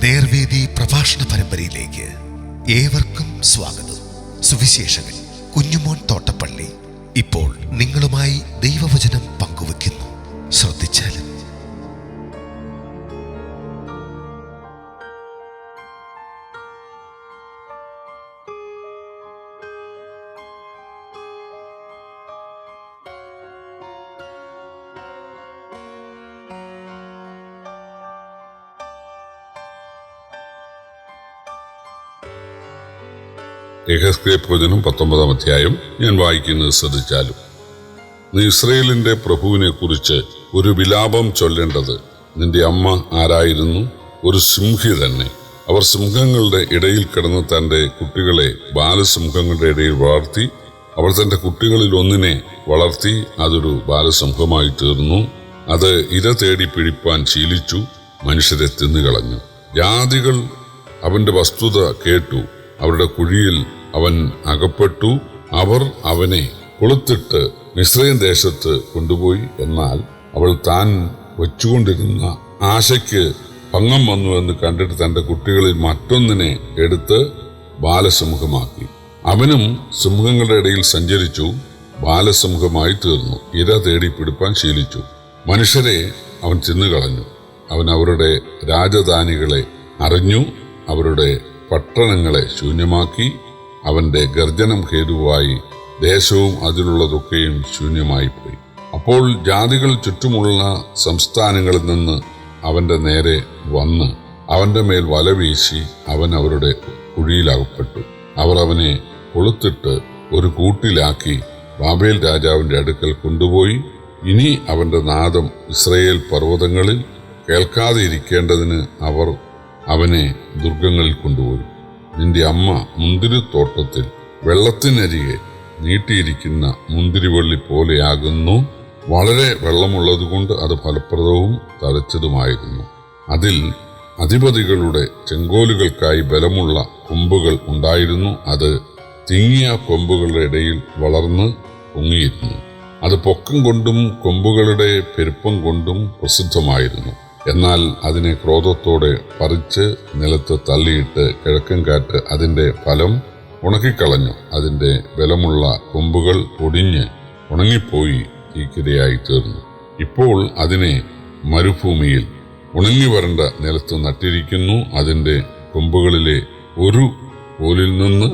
നേർവേദി പ്രഭാഷണ പരമ്പരയിലേക്ക് ഏവർക്കും സ്വാഗതം. സുവിശേഷകൻ കുഞ്ഞുമോൻ തോട്ടപ്പള്ളി ഇപ്പോൾ നിങ്ങളുമായി ദൈവവചനം പങ്കുവെക്കുന്നു. ശ്രദ്ധിച്ചാലും. യഹെസ്കേൽ പ്രവചനം 19 അധ്യായം ഞാൻ വായിക്കുന്നത് ശ്രദ്ധിച്ചാലും. നീ ഇസ്രയേലിന്റെ പ്രഭുവിനെ കുറിച്ച് ഒരു വിലാപം ചൊല്ലേണ്ടത് നിന്റെ അമ്മ ആരായിരുന്നു? ഒരു സിംഹി തന്നെ. അവർ സിംഹങ്ങളുടെ ഇടയിൽ കിടന്ന് തന്റെ കുട്ടികളെ ബാലസിംഹങ്ങളുടെ ഇടയിൽ വളർത്തി. അവൾ തന്റെ കുട്ടികളിൽ ഒന്നിനെ വളർത്തി, അതൊരു ബാലസിംഹമായി തീർന്നു. അത് ഇര തേടി പിടിപ്പാൻ ശീലിച്ചു, മനുഷ്യരെ തിന്നുകളഞ്ഞു. ജാതികൾ അവന്റെ വസ്തുത കേട്ടു, അവരുടെ കുഴിയിൽ അവൻ അകപ്പെട്ടു. അവർ അവനെ കൊളുത്തിട്ട് മിസ്രയീം ദേശത്ത് കൊണ്ടുപോയി. എന്നാൽ അവൾ താൻ വെച്ചുകൊണ്ടിരുന്ന ആശയ്ക്ക് ഭംഗം വന്നു എന്ന് കണ്ടിട്ട് തന്റെ കുട്ടികളിൽ മറ്റൊന്നിനെ എടുത്ത് ബാലസിംഹമാക്കി. അവനും സിംഹങ്ങളുടെ ഇടയിൽ സഞ്ചരിച്ചു, ബാലസിംഹമായി തീർന്നു. ഇര തേടി പിടിപ്പാൻ ശീലിച്ചു, മനുഷ്യരെ അവൻ തിന്നുകളഞ്ഞു. അവൻ അവരുടെ രാജധാനികളെ അറിഞ്ഞു, അവരുടെ പട്ടണങ്ങളെ ശൂന്യമാക്കി. അവന്റെ ഗർജനം ഹേതുവായി ദേശവും അതിലുള്ളതൊക്കെയും ശൂന്യമായി പോയി. അപ്പോൾ ജാതികൾ ചുറ്റുമുള്ള സംസ്ഥാനങ്ങളിൽ നിന്ന് അവന്റെ നേരെ വന്ന് അവന്റെ മേൽ വല വീശി അവൻ അവരുടെ കുഴിയിലകപ്പെട്ടു. അവർ അവനെ കൊളുത്തിട്ട് ഒരു കൂട്ടിലാക്കി ബാബേൽ രാജാവിന്റെ അടുക്കൽ കൊണ്ടുപോയി. ഇനി അവന്റെ നാദം ഇസ്രയേൽ പർവ്വതങ്ങളിൽ കേൾക്കാതെ ഇരിക്കേണ്ടതിന് അവർ അവനെ ദുർഗങ്ങളിൽ കൊണ്ടുപോയി. നിന്റെ അമ്മ മുന്തിരിത്തോട്ടത്തിൽ വെള്ളത്തിനരികെ നീട്ടിയിരിക്കുന്ന മുന്തിരിവള്ളി പോലെയാകുന്നു. വളരെ വെള്ളമുള്ളതുകൊണ്ട് അത് ഫലപ്രദവും തഴച്ചതുമായിരുന്നു. അതിൽ അധിപതികളുടെ ചെങ്കോലുകൾക്കായി ബലമുള്ള കൊമ്പുകൾ ഉണ്ടായിരുന്നു. അത് തിങ്ങിയ കൊമ്പുകളുടെ ഇടയിൽ വളർന്ന് പൊങ്ങിയിരുന്നു. അത് പൊക്കം കൊണ്ടും കൊമ്പുകളുടെ പെരുപ്പം കൊണ്ടും പ്രസിദ്ധമായിരുന്നു. എന്നാൽ അതിനെ ക്രോധത്തോടെ പറിച്ച് നിലത്ത് തള്ളിയിട്ട് കിഴക്കൻ കാറ്റ് അതിന്റെ ഫലം ഉണക്കിക്കളഞ്ഞു. അതിന്റെ ബലമുള്ള കൊമ്പുകൾ ഒടിഞ്ഞ് ഉണങ്ങിപ്പോയി തീക്കിരയായി തീർന്നു. ഇപ്പോൾ അതിനെ മരുഭൂമിയിൽ ഉണങ്ങി വരണ്ട നിലത്ത് നട്ടിരിക്കുന്നു. അതിന്റെ കൊമ്പുകളിലെ ഒരു കോലിൽ നിന്ന്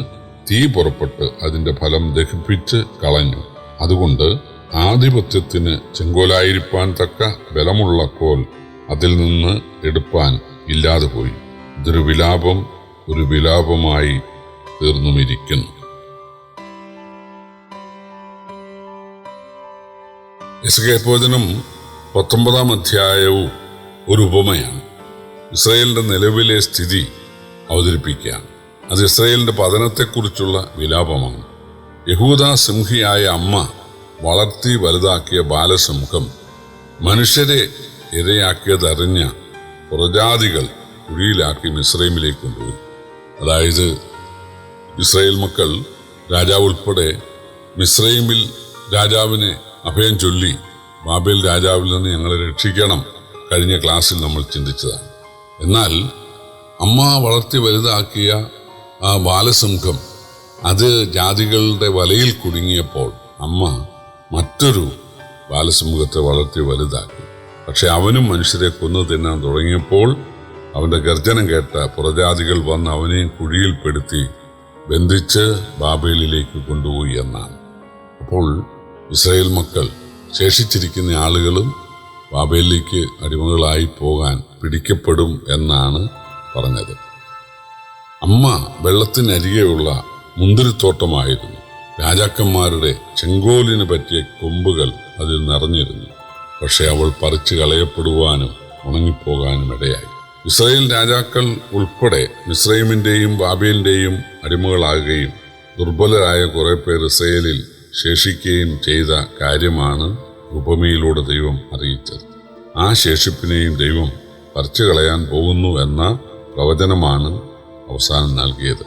തീ പുറപ്പെട്ട് അതിന്റെ ഫലം ദഹിപ്പിച്ച് കളഞ്ഞു. അതുകൊണ്ട് ആധിപത്യത്തിന് ചെങ്കോലായിരിക്കാൻ തക്ക ബലമുള്ള കോൽ അതിൽ നിന്ന് എടുപ്പാൻ ഇല്ലാതെ പോയി. ഇതൊരു വിലാപം, ഒരു വിലാപമായി തീർന്നുമിരിക്കുന്നു. യഹെസ്കേൽ പ്രവചനം 19 അധ്യായവും ഒരു ഉപമയാണ്. ഇസ്രയേലിന്റെ നിലവിലെ സ്ഥിതി അവതരിപ്പിക്കുകയാണ്. അത് ഇസ്രയേലിന്റെ പതനത്തെക്കുറിച്ചുള്ള വിലാപമാണ്. യഹൂദ സിംഹിയായ അമ്മ വളർത്തി വലുതാക്കിയ ബാലസിംഹം മനുഷ്യരെ ഇരയാക്കിയതറിഞ്ഞ പുറജാതികൾ കുഴിയിലാക്കി മിസ്രയീമിലേക്ക് കൊണ്ടുപോയി. അതായത് ഇസ്രായേൽ മക്കൾ രാജാവ് ഉൾപ്പെടെ മിസ്രയീമിൽ രാജാവിനെ അഭയം ചൊല്ലി ബാബേൽ രാജാവിൽ നിന്ന് ഞങ്ങളെ രക്ഷിക്കണം, കഴിഞ്ഞ ക്ലാസ്സിൽ നമ്മൾ ചിന്തിച്ചതാണ്. എന്നാൽ അമ്മ വളർത്തി വലുതാക്കിയ ആ ബാലസിംഹം അത് ജാതികളുടെ വലയിൽ കുടുങ്ങിയപ്പോൾ അമ്മ മറ്റൊരു ബാലസിംഹത്തെ വളർത്തി വലുതാക്കി. പക്ഷെ അവനും മനുഷ്യരെ കൊന്നു തിന്നാൻ തുടങ്ങിയപ്പോൾ അവന്റെ ഗർജനം കേട്ട പുറജാതികൾ വന്ന് അവനെയും കുഴിയിൽപ്പെടുത്തി ബന്ധിച്ച് ബാബേലിലേക്ക് കൊണ്ടുപോയി എന്നാണ്. അപ്പോൾ ഇസ്രായേൽ മക്കൾ ശേഷിച്ചിരിക്കുന്ന ആളുകളും ബാബേലിലേക്ക് അടിമകളായി പോകാൻ പിടിക്കപ്പെടും എന്നാണ് പറഞ്ഞത്. അമ്മ വെള്ളത്തിനരികെയുള്ള മുന്തിരിത്തോട്ടമായിരുന്നു. രാജാക്കന്മാരുടെ ചെങ്കോലിന് പറ്റിയ കൊമ്പുകൾ അതിൽ നിറഞ്ഞിരുന്നു. പക്ഷെ അവൾ പറിച്ചു കളയപ്പെടുവാനും ഉണങ്ങിപ്പോകാനും ഇടയായി. ഇസ്രായേൽ രാജാക്കൾ ഉൾപ്പെടെ മിസ്രയീമിന്റെയും ബാബേലിന്റെയും അടിമകളാകുകയും ദുർബലരായ കുറെ പേർ ഇസ്രായേലിൽ ശേഷിക്കുകയും ചെയ്ത കാര്യമാണ് ഉപമയിലൂടെ ദൈവം അറിയിച്ചത്. ആ ശേഷിപ്പിനെയും ദൈവം പറിച്ചു കളയാൻ പോകുന്നു എന്ന പ്രവചനമാണ് അവസാനം നൽകിയത്.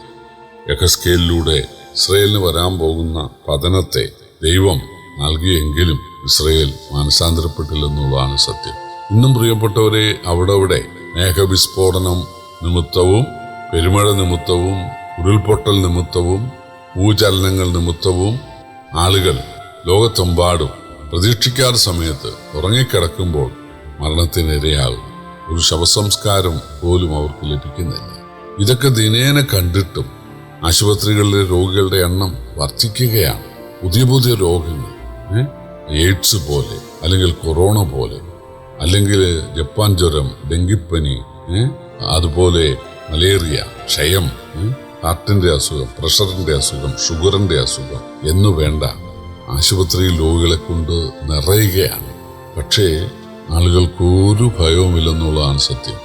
യഹെസ്കേലിലൂടെ ഇസ്രായേലിന് വരാൻ പോകുന്ന പതനത്തെ ദൈവം നൽകിയെങ്കിലും ഇസ്രായേൽ മാനസാന്തരപ്പെട്ടില്ലെന്നുള്ളതാണ് സത്യം. ഇന്നും പ്രിയപ്പെട്ടവരെ, അവിടെ മേഘവിസ്ഫോടനം നിമിത്തവും പെരുമഴ നിമിത്തവും ഉരുൾപൊട്ടൽ നിമിത്തവും ഭൂചലനങ്ങൾ നിമിത്തവും ആളുകൾ ലോകത്തെമ്പാടും പ്രതീക്ഷിക്കാത്ത സമയത്ത് ഉറങ്ങിക്കിടക്കുമ്പോൾ മരണത്തിനിരയാകും. ഒരു ശവസംസ്കാരം പോലും അവർക്ക് ലഭിക്കുന്നില്ല. ഇതൊക്കെ ദിനേന കണ്ടിട്ടും ആശുപത്രികളിലെ രോഗികളുടെ എണ്ണം വർദ്ധിക്കുകയാണ്. പുതിയ പുതിയ രോഗങ്ങൾ, എയ്ഡ്സ് പോലെ, അല്ലെങ്കിൽ കൊറോണ പോലെ, അല്ലെങ്കിൽ ജപ്പാൻ ജ്വരം, ഡെങ്കിപ്പനി, അതുപോലെ മലേറിയ, ക്ഷയം, ഹാർട്ടിന്റെ അസുഖം, പ്രഷറിന്റെ അസുഖം, ഷുഗറിന്റെ അസുഖം എന്നു വേണ്ട ആശുപത്രിയിൽ രോഗികളെ കൊണ്ട് നിറയുകയാണ്. പക്ഷേ ആളുകൾക്ക് ഒരു ഭയവുമില്ലെന്നുള്ളതാണ് സത്യം.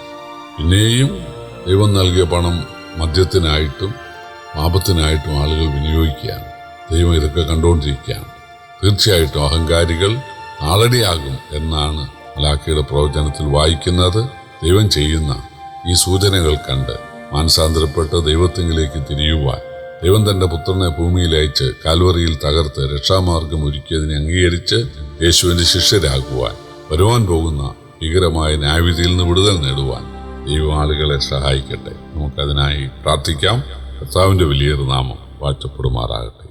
പിന്നെയും ദൈവം നൽകിയ പണം മദ്യത്തിനായിട്ടും പാപത്തിനായിട്ടും ആളുകൾ വിനിയോഗിക്കുകയാണ്. ദൈവം ഇതൊക്കെ കണ്ടുകൊണ്ടിരിക്കുകയാണ്. തീർച്ചയായിട്ടും അഹങ്കാരികൾ താളടിയാകും എന്നാണ് മലാഖിയുടെ പ്രവചനത്തിൽ വായിക്കുന്നത്. ദൈവം ചെയ്യുന്ന ഈ സൂചനകൾ കണ്ട് മാനസാന്തരപ്പെട്ട് ദൈവത്തിങ്കിലേക്ക് തിരിയുവാൻ, ദൈവം തന്റെ പുത്രനെ ഭൂമിയിൽ അയച്ച് കാൽവറിയിൽ തകർത്ത് രക്ഷാമാർഗം ഒരുക്കിയതിനെ അംഗീകരിച്ച് യേശുവിന്റെ ശിഷ്യരാകുവാൻ, വരുവാൻ പോകുന്ന ഭീകരമായ ന്യായവിധിയിൽ നിന്ന് വിടുതൽ നേടുവാൻ ദൈവം ആളുകളെ സഹായിക്കട്ടെ. നമുക്കതിനായി പ്രാർത്ഥിക്കാം. കർത്താവിന്റെ വലിയൊരു നാമം വാഴ്ത്തപ്പെടുമാറാകട്ടെ.